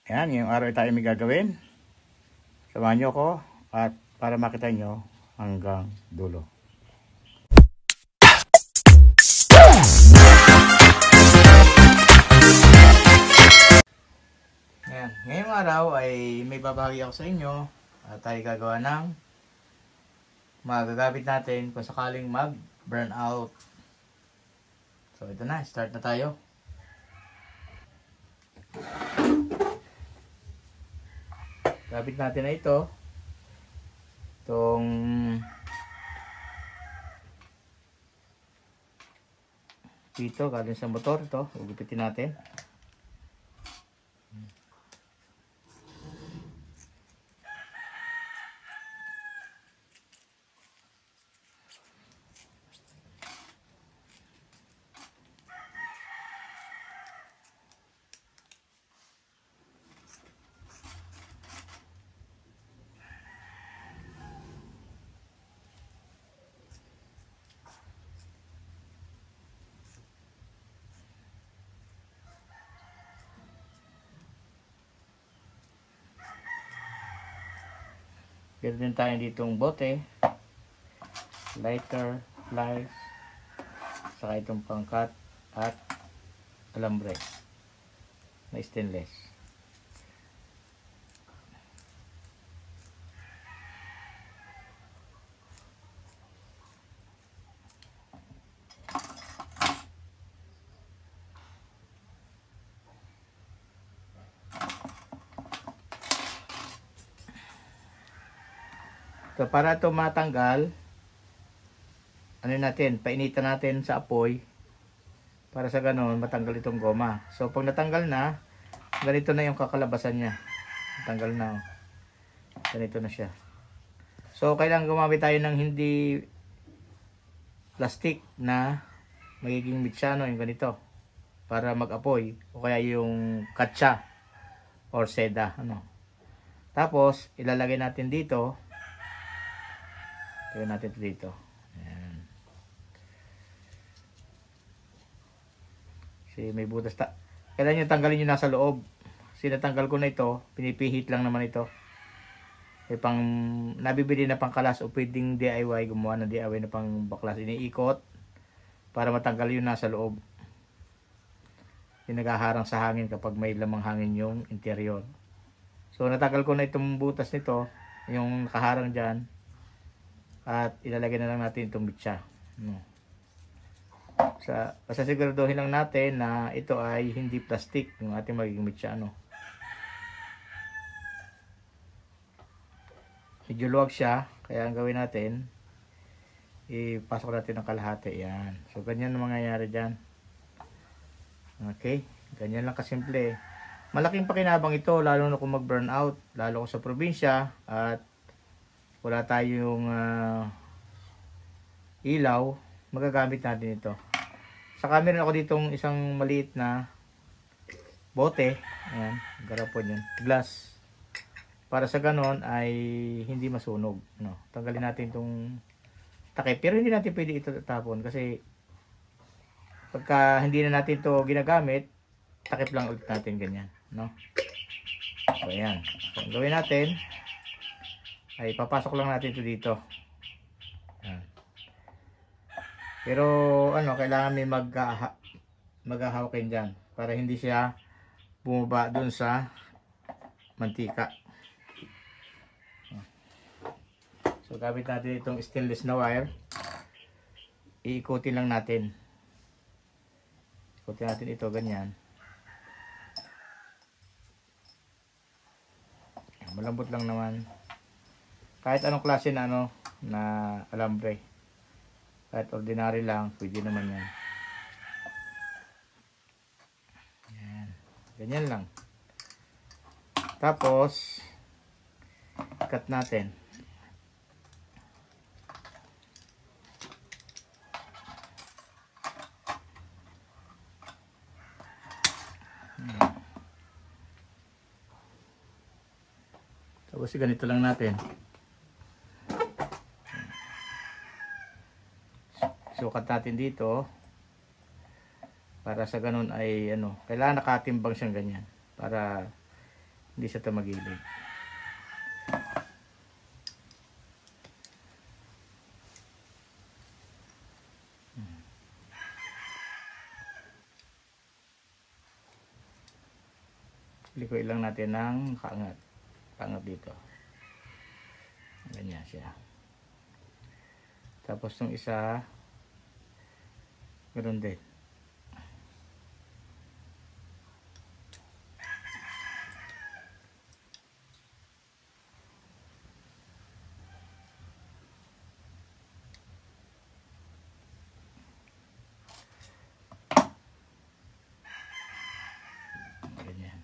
Ayan, ngayong araw tayo may gagawin. Samahan nyo ko at para makita nyo hanggang dulo. Ayan, ngayong araw ay may babahagi ako sa inyo at tayo gagawa ng magagamit natin kung sakaling mag-burn out. So ito na, start na tayo. Gamit natin na itong dito galing sa motor. Ito ugupitin natin. Meron din tayo ditong bote, lighter, flies, saka itong pangkat at alambre na stainless. So para ito matanggal, ano natin, painitan natin sa apoy para sa ganoon matanggal itong goma. So pag natanggal na, ganito na yung kakalabasan niya. Natanggal na. Ganito na siya. So kailangan gumamit tayo ng hindi plastic na magiging mitsano, yung ganito, para mag-apoy, o kaya yung katsa or seda, ano. Tapos ilalagay natin dito. Gawin natin ito dito. Ayan. Kasi may butas. Kailan nyo tanggalin nyo nasa loob. Kasi natanggal ko na ito. Pinipihit lang naman ito. May pang nabibili na pangkalas o pwedeng DIY. Gumawa ng DIY na pang baklas. Iniikot para matanggal yung nasa loob. Yung naghaharang sa hangin kapag may lamang hangin yung interior. So natanggal ko na itong butas nito. Yung nakaharang dyan. At ilalagay na lang natin itong mitsa. Basta siguraduhin lang natin na ito ay hindi plastic yung ating magiging mitsa. Medyo luwag siya. Kaya ang gawin natin, ipasok natin ng kalahati. Yan. So ganyan ang mangyayari dyan. Okay. Ganyan lang kasimple. Malaking pakinabang ito lalo na kung mag-burn out. Lalo ko sa probinsya at wala tayong ilaw, magagamit natin ito. Saka meron ako ditong isang maliit na bote, ayan, garapon yan, glass, para sa ganon ay hindi masunog, no? Tanggalin natin itong takip, pero hindi natin pwede ito tapon kasi pagka hindi na natin ito ginagamit, takip lang ulit natin ganyan, no? So ayan, so, ang gawin natin ay papasok lang natin ito dito. Ayan. Pero ano, kailangan may maghahawakin dyan para hindi siya bumaba dun sa mantika. So gamit natin itong stainless na wire. Iikutin lang natin. Ikutin natin ito ganyan. Malambot lang naman. Kahit anong klase na na alambre. Kahit ordinary lang, pwede naman yan. Yan. Ganyan lang. Tapos, cut natin. Tapos, ganito lang natin. Sukat natin dito para sa ganun ay kailangan nakatimbang siyang ganyan para Hindi siya tumagilid. Likoy lang natin ng kaangat. Kaangat dito. Ganyan siya. Tapos yung isa, ganoon din. Ganyan.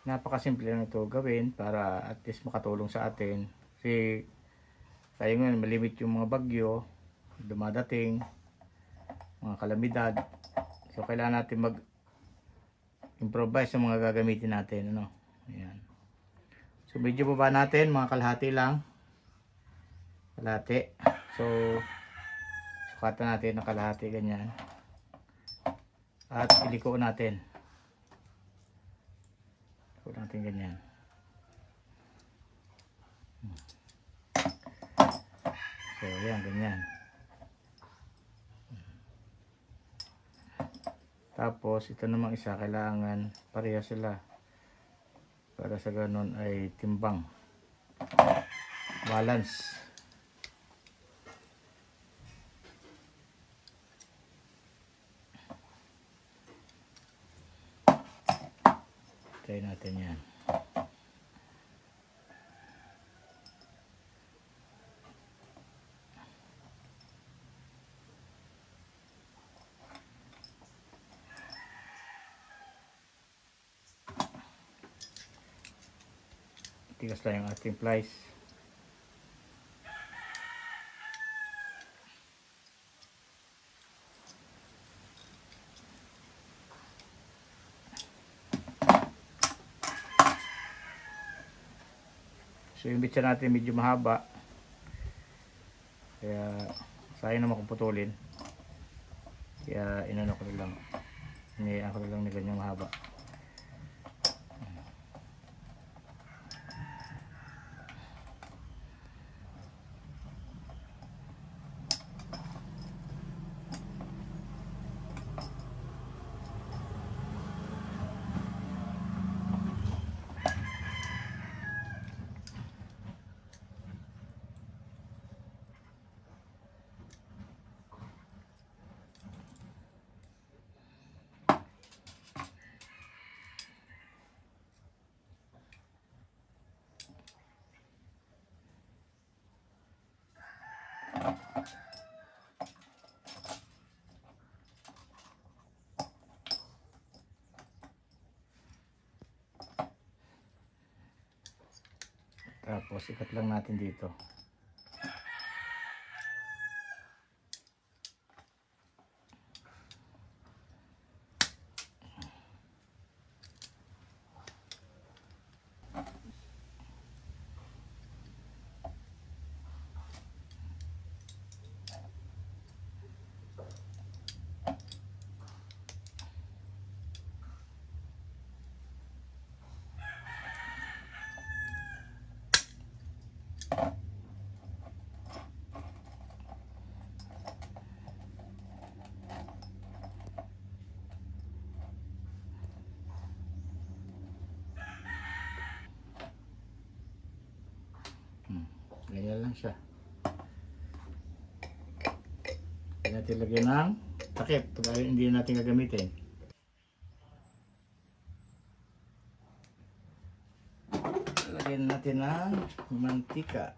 Napakasimple lang ito gawin para at least makatulong sa atin. Kasi tayo ngayon malimit yung mga bagyo, dumadating, mga kalamidad. So kailangan natin mag-improvise sa mga gagamitin natin. Ano? Ayan. So medyo baba natin, mga kalahati lang. Kalahati. So sukatan natin ng kalahati ganyan. At iliko natin. Iliko natin ganyan. So ayan, ganyan. Tapos ito namang isa, kailangan pareha sila para sa ganun ay timbang, balance. Try natin yan. Tigas lang yung ating plies. So yung bitsa natin medyo mahaba. Kaya sayang naman kung putulin. Kaya inano ko na lang. Hinayaan ko na lang na ganyang mahaba. Tapos ikat lang natin dito. Ganyan lang siya. Hindi natin lagyan ng takip pag hindi natin gagamitin. Lagyan natin ng mantika.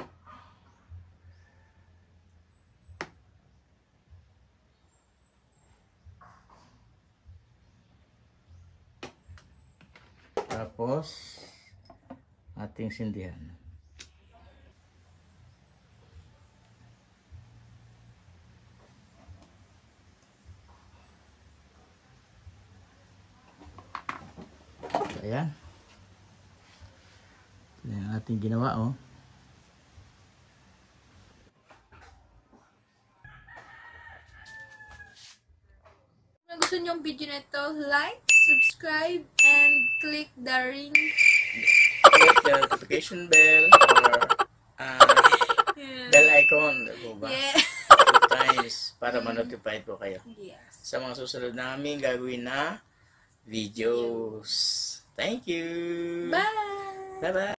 Tapos ating sindihan. Ayan. Ito yung ating ginawa, oh. gusto nyong video na ito, like, subscribe, and click the ring. Click the notification bell or bell icon. Diba ba? Yeah. 2 times para ma-notify po kayo Yes. sa mga susunod namin gagawin na videos. Thank you! Bye! Bye-bye!